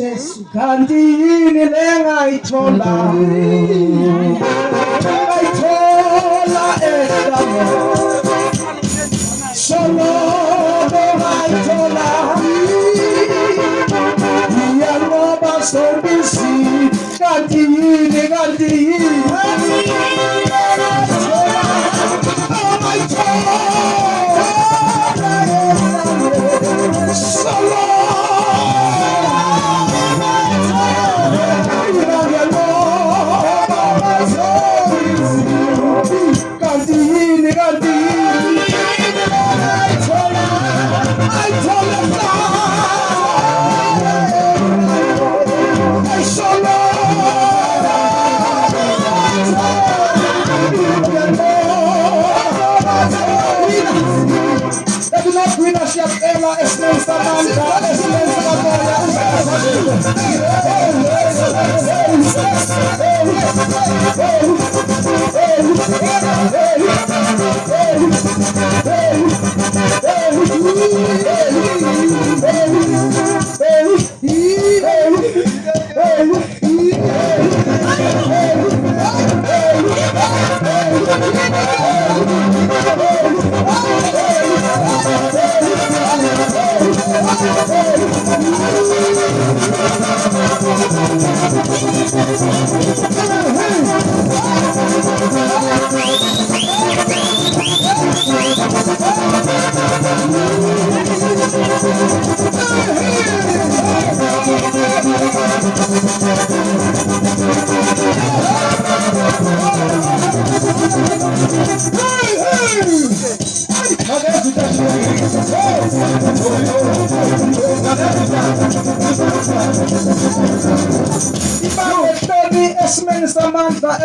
Jesu kanti yini lengayithola edamo solo lengayithola iyangoba sobisi kanti yini solo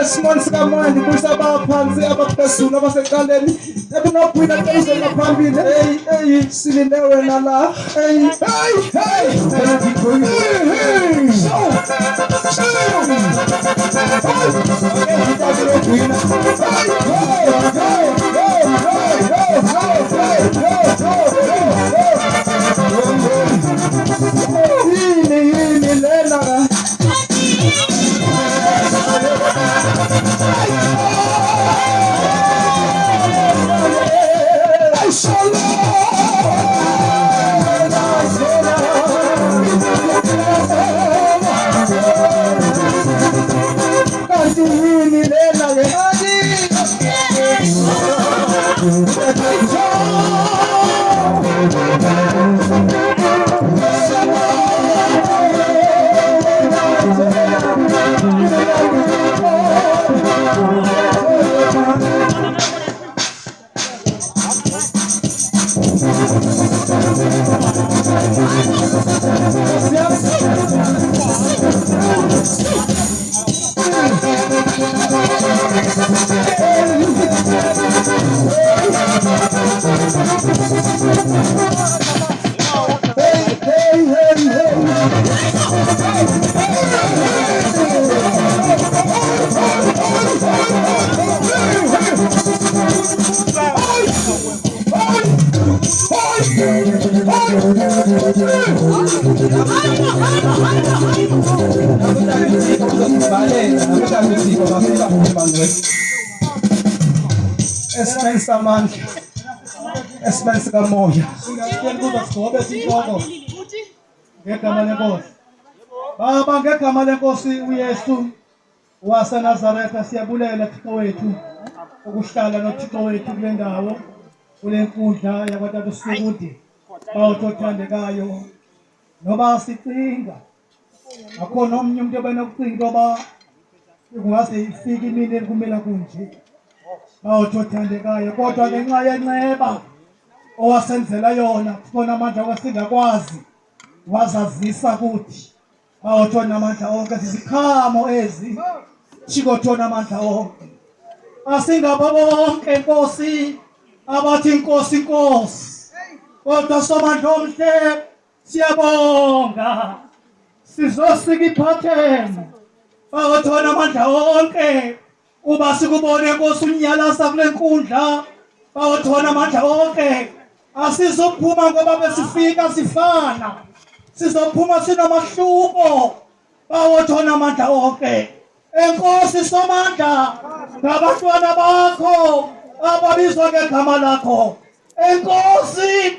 Esimons kamandi kusaba phansi abaphezulu abaseqaleni ekunopwina tezela phambili hey silinde wena la hey Espensa kamoya kuba sigobe inhloko ngegama lenkosi baba ngegama lenkosi uYesu waseNazaretha siyabulela Thixo wethu ukuhlala noThixo wethu kule ndawo kule nkundla yakwaTata uSukude bawuthandekayo noba sicinga akhona omnye umuntu obenokucinga oba kungase ifike imini ekumela kunje bawuthandekayo kodwa ngenxa yenceba owasenzela yona sibona amandla wasingakwazi wazazisa kuthi bawuthona amandla onke sizikhamo ezi chikothona amandla onke asingabo bonke Nkosi abathi Nkosi Nkosi kodwa somandla omhle siyabonga sizosika iphatheni bawuthona amandla onke uba sikubone Nkosi unyalasa kule nkundla bawuthona amandla onke asizophuma ngoba besifika sifana sizophuma sinamahluko bawothona amandla onke. Enkosi Somandla ngabantwana bakho ababizwa ngegama lakho. Enkosi